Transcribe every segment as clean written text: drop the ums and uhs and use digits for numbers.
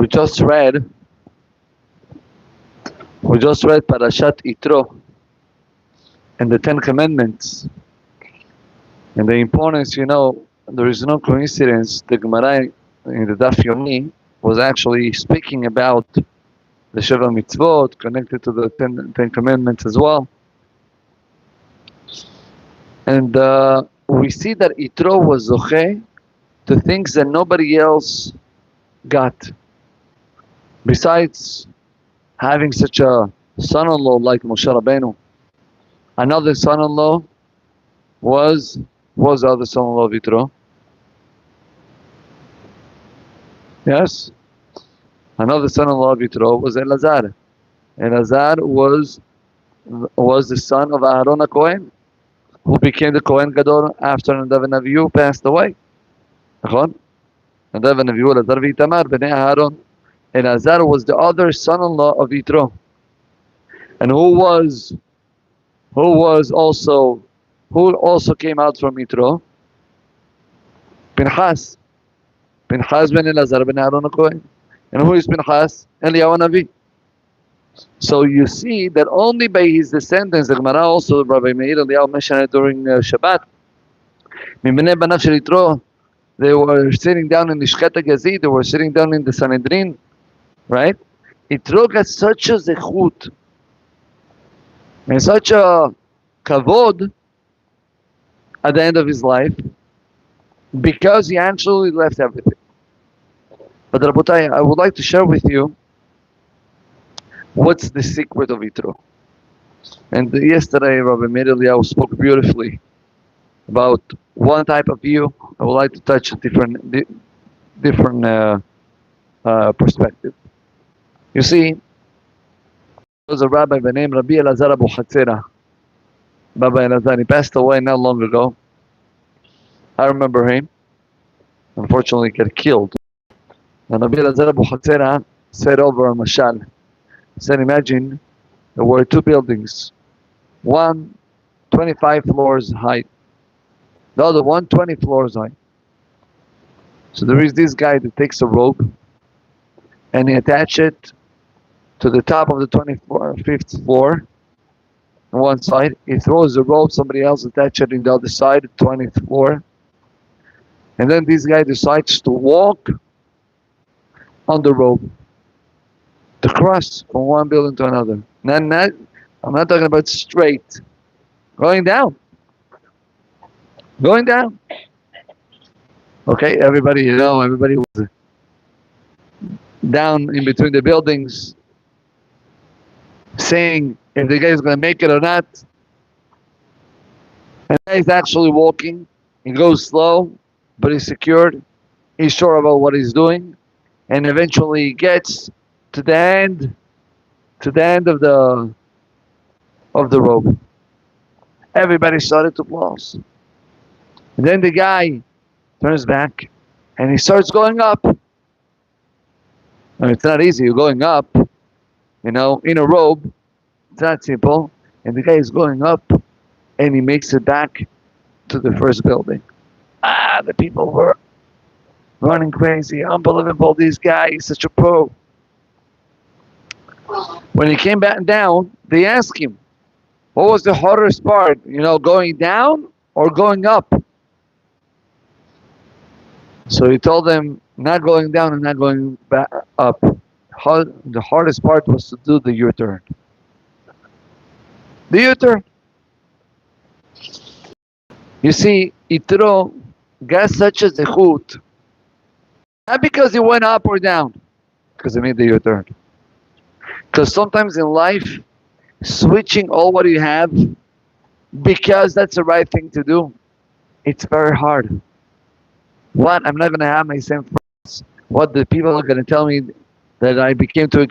We just read Parashat Yitro and the Ten Commandments. And the importance, there is no coincidence. The Gemara in the Daf Yomi was actually speaking about the Sheva Mitzvot connected to the Ten Commandments as well. And we see that Yitro was zocheh to things that nobody else got. Besides having such a son-in-law like Moshe Rabbeinu, another son-in-law was the other son-in-law of Yitro. Yes? Another son-in-law of Yitro was Elazar. Elazar was the son of Aaron HaKohen, who became the Kohen Gadol after Nadav and Avihu passed away. Nadav and Avihu, Elazar v'Itamar, b'nei Aaron. Elazar was the other son-in-law of Yitro. And who also came out from Yitro? Pinchas. Pinchas ben Elazar ben Aaron HaKohen. And who is Pinchas? Eliyahu Navi. So you see that only by his descendants, the Gemara also, Rabbi Meir Eliyahu mentioned it during Shabbat. Mibnei banav shel Yitro, they were sitting down in the Shchet HaGazit, they were sitting down in the Sanhedrin, right? Yitro got such a zechut and such a kavod at the end of his life because he actually left everything. But Rabotai, I would like to share with you what's the secret of Yitro. And yesterday, Rabbi Meir Eliyahu spoke beautifully about one type of view. I would like to touch a different perspective. You see, there was a rabbi by the name Rabbi Elazar Abu Hatzera. Rabbi Elazar, he passed away not long ago. I remember him. Unfortunately, he got killed. And Rabbi Elazar Abu Hatzera said over a mashal. He said, imagine there were two buildings. One 25 floors high. The other one 20 floors high. So there is this guy that takes a rope and he attaches it to the top of the 25th floor on one side. He throws the rope, somebody else attaches it in the other side, the 20th floor. And then this guy decides to walk on the rope to cross from one building to another. I'm not talking about straight. Going down. Going down. Okay, everybody was down in between the buildings saying if the guy is going to make it or not. And the guy is actually walking. He goes slow, but he's secured. He's sure about what he's doing. And eventually he gets to the end of the rope. Everybody started to applause. And then the guy turns back and he starts going up. It's not easy. You're going up, in a robe. It's not simple. And the guy is going up and he makes it back to the first building. The people were running crazy. Unbelievable. This guy is such a pro. When he came back down, they asked him, what was the hardest part? Going down or going up? So he told them, not going down and not going back up. The hardest part was to do the U-turn. The U-turn. You see, Yitro got such a zechut, not because he went up or down, because he made the U-turn. Because sometimes in life, switching all what you have, because that's the right thing to do, it's very hard. What? I'm not going to have my same friends. What? The people are going to tell me that I became too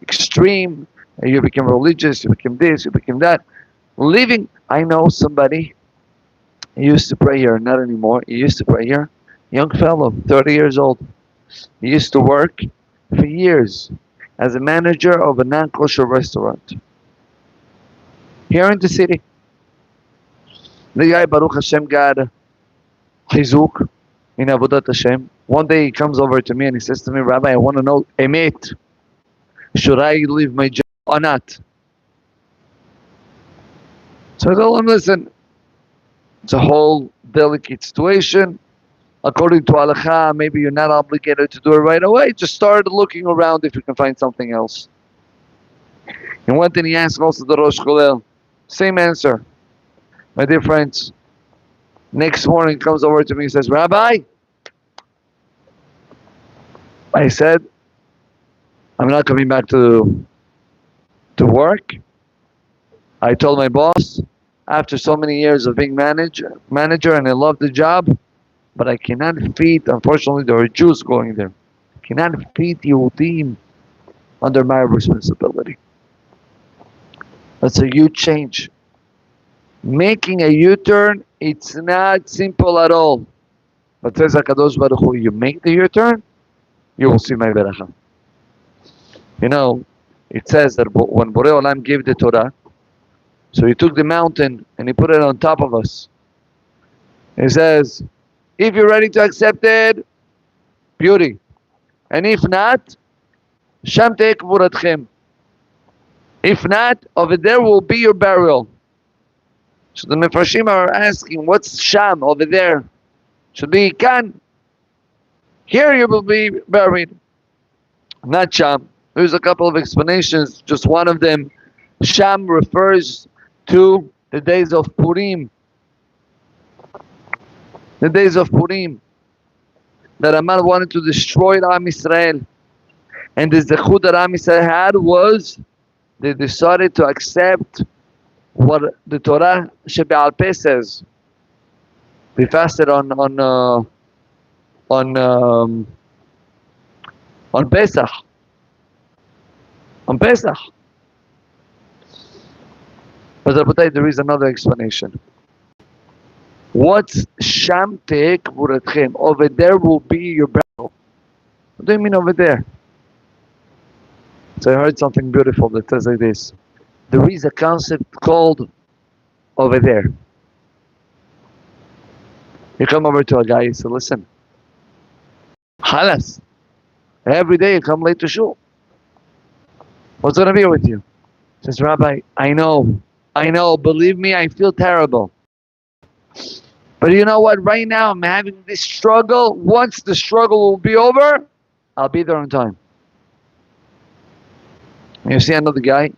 extreme. You became religious, you became this, you became that. I know somebody, he used to pray here, not anymore. He used to pray here. Young fellow, 30 years old. He used to work for years as a manager of a non-kosher restaurant here in the city. The guy, Baruch Hashem, got chizuk in Avodat Hashem. One day he comes over to me and he says to me, Rabbi, I want to know, Emet, should I leave my job or not? So I told him, listen, it's a whole delicate situation. According to halakha, maybe you're not obligated to do it right away. Just start looking around if you can find something else. And one thing he asked also the Rosh Cholel, same answer. My dear friends, next morning he comes over to me and says, Rabbi, I said, I'm not coming back to work. I told my boss, after so many years of being manager, and I love the job, but I cannot feed, unfortunately there are Jews going there. I cannot feed Yehudim under my responsibility. That's a huge change. Making a U-turn, it's not simple at all. But says HaKadosh Baruch Hu, you make the U-turn, you will see my beracha. You know, it says that when Borei Olam gave the Torah, so he took the mountain and he put it on top of us. He says, if you're ready to accept it, beauty. And if not, Sham te'ek kvuratchem. If not, over there will be your burial. So the Mefarshim are asking, what's Sham over there? Should be Kan. Here you will be buried. Not Sham. There's a couple of explanations. Just one of them, Sham refers to the days of Purim. The days of Purim. That Aman wanted to destroy Am Yisrael. And the zechut that Am Yisrael had was they decided to accept what the Torah Shebe'al Peh says. We fasted on Pesach. On Pesach. But Rabotai, there is another explanation. What's Sham te'ek kvuratchem? Over there will be your burial. What do you mean over there? So I heard something beautiful that says like this. There is a concept called over there. You come over to a guy, you say, listen, Halas, every day you come late to shul. What's going to be with you? He says, Rabbi, I know, believe me, I feel terrible. But you know what, right now I'm having this struggle. Once the struggle will be over, I'll be there on time. You see another guy,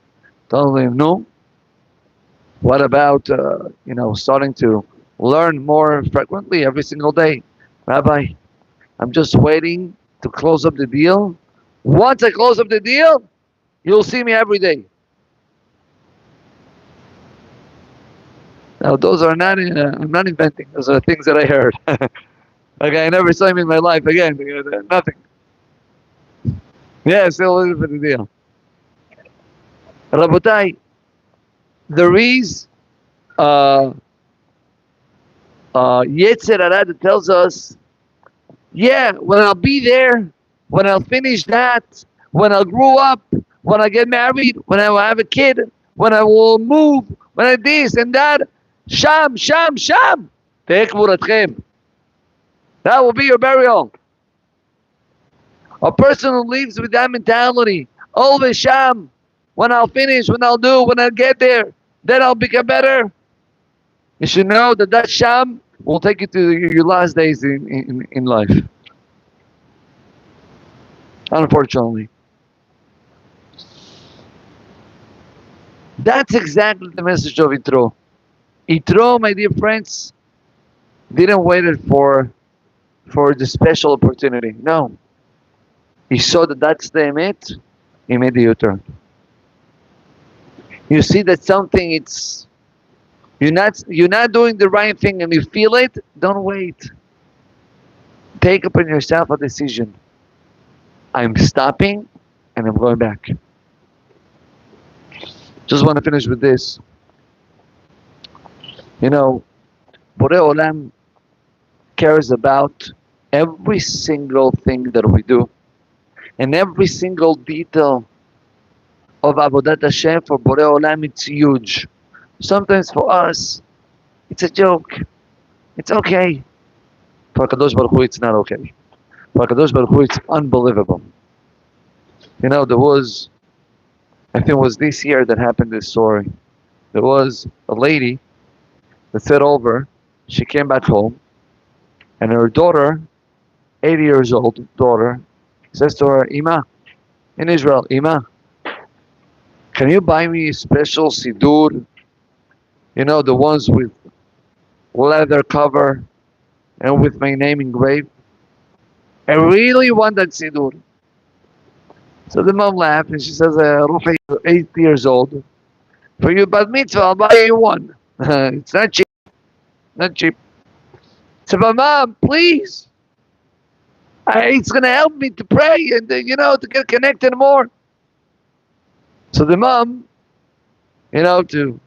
telling him, no. What about, starting to learn more frequently every single day? Rabbi, I'm just waiting to close up the deal. Once I close up the deal, you'll see me every day. Now, those are not, I'm not inventing. Those are things that I heard. Okay, I never saw him in my life again. Nothing. Yeah, still waiting for the deal. Rabotai, there is Yetzer Hara that tells us, yeah, when I'll be there, when I'll finish that, when I'll grow up, when I get married, when I will have a kid, when I will move, when I this and that, Sham, te'ek kvuratchem. That will be your burial. A person who lives with that mentality, always Sham. When I'll finish, when I'll do, when I'll get there, then I'll become better. You should know that Sham will take you to your last days in life. Unfortunately. That's exactly the message of Yitro. Yitro, my dear friends, didn't wait for the special opportunity. No. He saw that that's the emet. He made the U-turn. You see that something, you're not doing the right thing and you feel it, don't wait. Take upon yourself a decision. I'm stopping and I'm going back. Just want to finish with this. Borei Olam cares about every single thing that we do and every single detail of Avodat Hashem. For Borei Olam, it's huge. Sometimes for us, it's a joke. It's okay. For Kadosh Baruch Hu, it's not okay. For HaKadosh Baruch Hu, it's unbelievable. You know, there was, I think it was this year that happened this story. There was a lady that said over, she came back home, and her daughter, 80 years old daughter, says to her, Ima, in Israel, Ima, can you buy me a special sidur? You know, the ones with leather cover and with my name engraved. I really want that sidur. So the mom laughed and she says, Ruhi, you're 8 years old. For you bat mitzvah, I'll buy you one. It's not cheap. Not cheap. So, but mom, please. It's going to help me to pray and, to get connected more. So the mom, to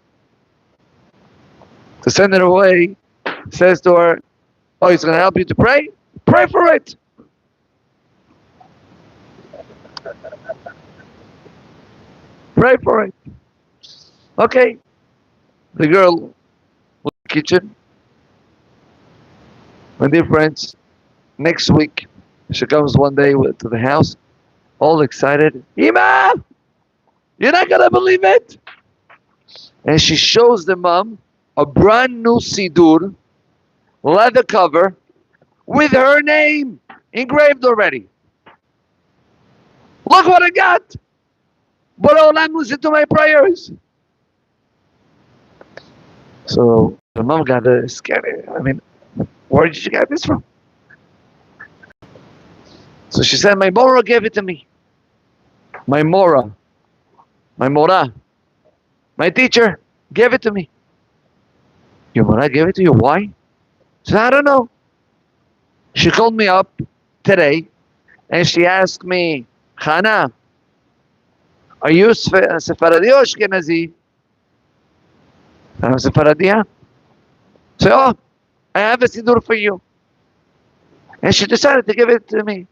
send her away, says to her, oh, it's going to help you to pray? Pray for it. Pray for it. Okay. The girl was in the kitchen. My dear friends, next week, she comes one day to the house, all excited. Ima! You're not going to believe it. And she shows the mom a brand new sidur, leather cover, with her name engraved already. Look what I got. But Olam, listen to my prayers. So the mom got scared. I mean, where did you get this from? So she said, my Mora gave it to me. My Mora, my teacher gave it to me. Your Mora gave it to you? Why? She said, I don't know. She called me up today and she asked me, Chana, are you Sephardi or Ashkenazi? I'm Sephardi. So, oh, I have a sidur for you. And she decided to give it to me.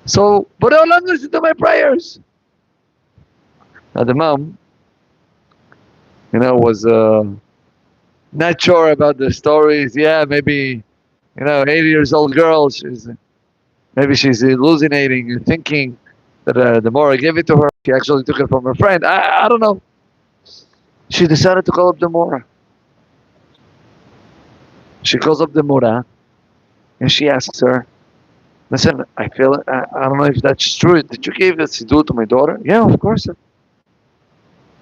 So, but how long listen to my prayers? Now the mom, was not sure about the stories. Yeah, maybe, 80 years old girl, maybe she's hallucinating, thinking that the more I gave it to her, she actually took it from her friend. I don't know. She decided to call up the Mora. She calls up the Mora and she asks her, listen, I feel it. I don't know if that's true. Did you give this sidur to my daughter? Yeah, of course.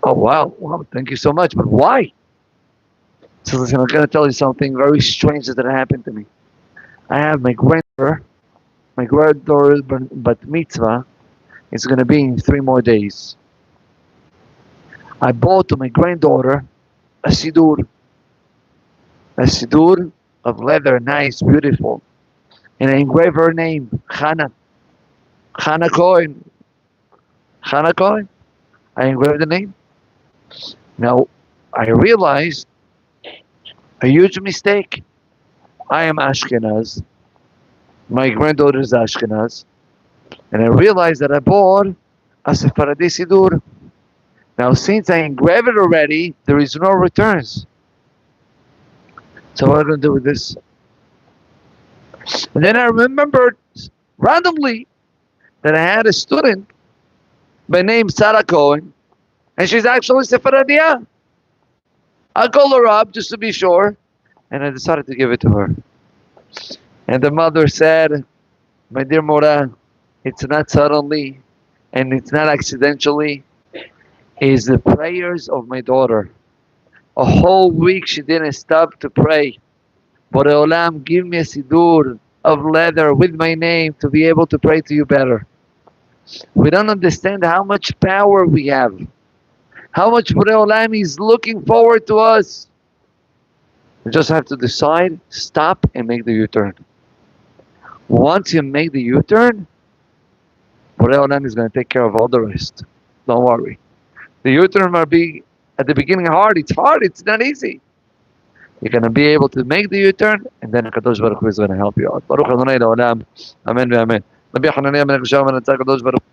Oh, wow. Wow, thank you so much. But why? So listen, I'm going to tell you something very strange that happened to me. I have my granddaughter's bat mitzvah. It's going to be in 3 more days. I bought to my granddaughter a sidur of leather, nice, beautiful. And I engraved her name, Chana Cohen. Chana Cohen. I engraved the name. Now, I realized a huge mistake. I am Ashkenaz. My granddaughter is Ashkenaz. And I realized that I bought a Sephardi sidur. Now, since I engraved it already, there is no returns. So what am I going to do with this? And then I remembered randomly that I had a student by name Sara Cohen, and she's actually Sephardiya. I called her up just to be sure, and I decided to give it to her. And the mother said, my dear Mora, it's not suddenly, and it's not accidentally. It's the prayers of my daughter. A whole week she didn't stop to pray. Borei Olam, give me a sidur of leather with my name to be able to pray to you better. We don't understand how much power we have. How much Borei Olam is looking forward to us. We just have to decide, stop and make the U-turn. Once you make the U-turn, Borei Olam is going to take care of all the rest. Don't worry. The U-turn might be at the beginning hard. It's hard. It's not easy. You're going to be able to make the U-turn, and then HaKadosh Baruch Hu is going to help you out. Baruch Adonai Le'olam. Amen ve'amen. Rabbi Hananiah ben Akashar ben Atzar HaKadosh Baruch